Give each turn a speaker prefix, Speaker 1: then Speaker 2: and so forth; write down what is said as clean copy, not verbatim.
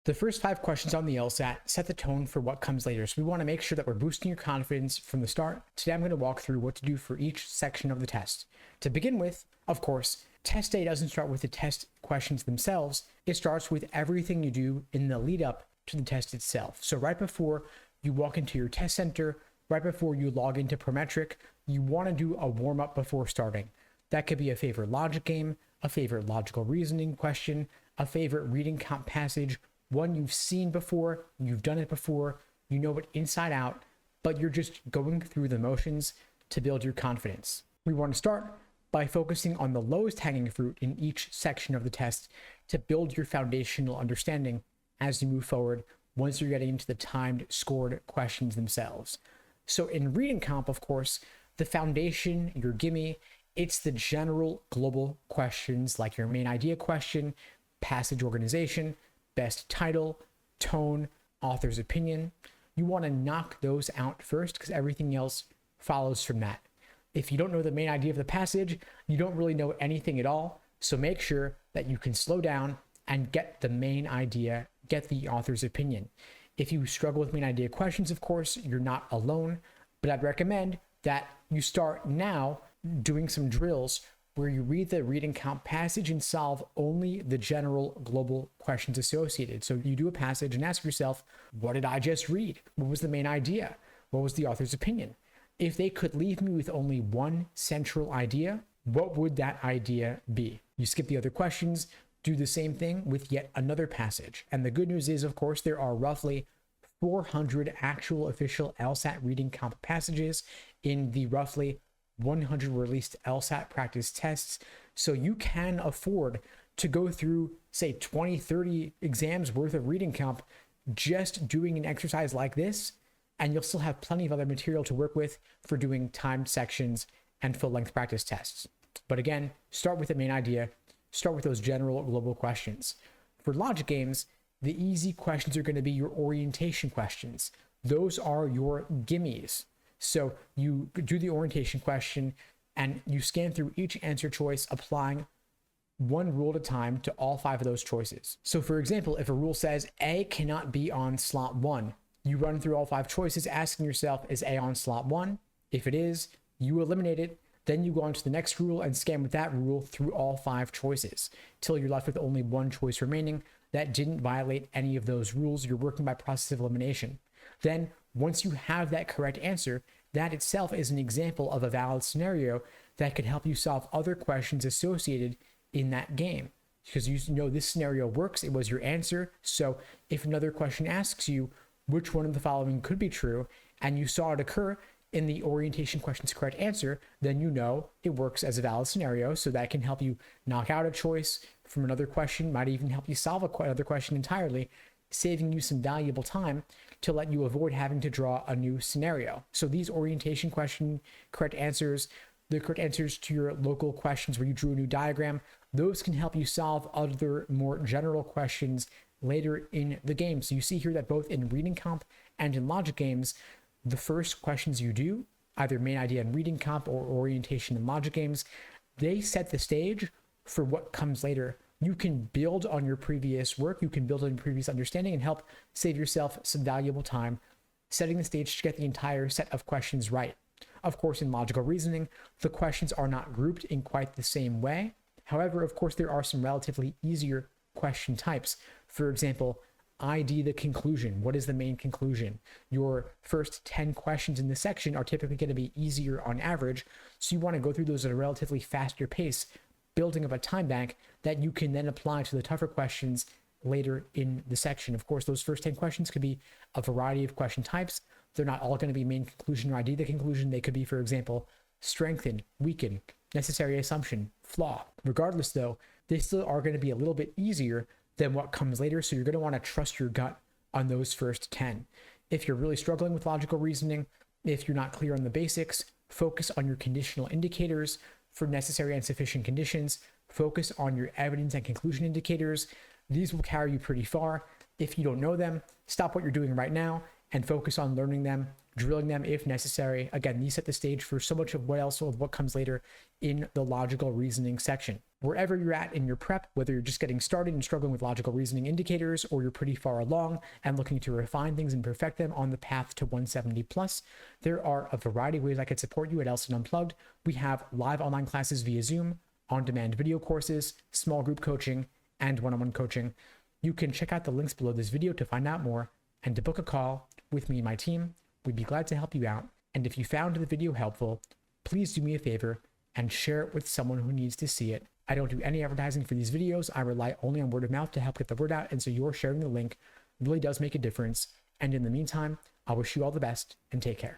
Speaker 1: The first 5 questions on the LSAT set the tone for what comes later, so we want to make sure that we're boosting your confidence from the start. Today I'm going to walk through what to do for each section of the test. To begin with, of course, test day doesn't start with the test questions themselves. It starts with everything you do in the lead up to the test itself. So right before you walk into your test center, right before you log into Prometric, you want to do a warm-up before starting. That could be a favorite logic game, a favorite logical reasoning question, a favorite reading comp passage, one you've seen before, you've done it before, you know it inside out, but you're just going through the motions to build your confidence. We want to start by focusing on the lowest hanging fruit in each section of the test to build your foundational understanding as you move forward once you're getting into the timed scored questions themselves. So in reading comp, of course, the foundation, your gimme, it's the general global questions like your main idea question, passage organization, best title, tone, author's opinion. You want to knock those out first because everything else follows from that. If you don't know the main idea of the passage, you don't really know anything at all. So make sure that you can slow down and get the main idea, get the author's opinion. If you struggle with main idea questions, of course, you're not alone, but I'd recommend that you start now doing some drills where you read the reading comp passage and solve only the general global questions associated. So you do a passage and ask yourself, what did I just read? What was the main idea? What was the author's opinion? If they could leave me with only one central idea, what would that idea be? You skip the other questions, do the same thing with yet another passage. And the good news is, of course, there are roughly 400 actual official LSAT reading comp passages in the roughly 100 released LSAT practice tests. So you can afford to go through, say, 20, 30 exams worth of reading comp just doing an exercise like this, and you'll still have plenty of other material to work with for doing timed sections and full-length practice tests. But again, start with the main idea, start with those general global questions. For logic games, the easy questions are going to be your orientation questions. Those are your gimmies. So you do the orientation question and you scan through each answer choice, applying one rule at a time to all 5 of those choices. So for example, if a rule says A cannot be on slot 1, you run through all 5 choices asking yourself, is A on slot 1? If it is, you eliminate it. Then you go on to the next rule and scan with that rule through all 5 choices till you're left with only one choice remaining that didn't violate any of those rules. You're working by process of elimination. Then once you have that correct answer, that itself is an example of a valid scenario that could help you solve other questions associated in that game. Because you know this scenario works, it was your answer. So if another question asks you which one of the following could be true, and you saw it occur in the orientation question's correct answer, then you know it works as a valid scenario. So that can help you knock out a choice from another question, might even help you solve another question entirely, saving you some valuable time to let you avoid having to draw a new scenario. So these orientation question correct answers, the correct answers to your local questions where you drew a new diagram, those can help you solve other more general questions later in the game. So you see here that both in reading comp and in logic games, the first questions you do, either main idea in reading comp or orientation in logic games, they set the stage for what comes later. You can build on your previous work, you can build on your previous understanding and help save yourself some valuable time setting the stage to get the entire set of questions right. Of course, in logical reasoning, the questions are not grouped in quite the same way. However, of course, there are some relatively easier question types. For example, ID the conclusion. What is the main conclusion? Your first 10 questions in this section are typically going to be easier on average, so you want to go through those at a relatively faster pace, building up a time bank that you can then apply to the tougher questions later in the section. Of course, those first 10 questions could be a variety of question types. They're not all going to be main conclusion or ID the conclusion. They could be, for example, strengthen, weaken, necessary assumption, flaw. Regardless, though, they still are going to be a little bit easier than what comes later, so you're going to want to trust your gut on those first 10. If you're really struggling with logical reasoning, if you're not clear on the basics, focus on your conditional indicators for necessary and sufficient conditions. Focus on your evidence and conclusion indicators. These will carry you pretty far. If you don't know them, stop what you're doing right now and focus on learning them, drilling them if necessary. Again, these set the stage for so much of what comes later in the logical reasoning section. Wherever you're at in your prep, whether you're just getting started and struggling with logical reasoning indicators, or you're pretty far along and looking to refine things and perfect them on the path to 170 plus, there are a variety of ways I could support you at LSAT Unplugged. We have live online classes via Zoom, on-demand video courses, small group coaching, and one-on-one coaching. You can check out the links below this video to find out more and to book a call with me and my team. We'd be glad to help you out. And if you found the video helpful, please do me a favor and share it with someone who needs to see it. I don't do any advertising for these videos. I rely only on word of mouth to help get the word out. And so your sharing the link really does make a difference. And in the meantime, I wish you all the best and take care.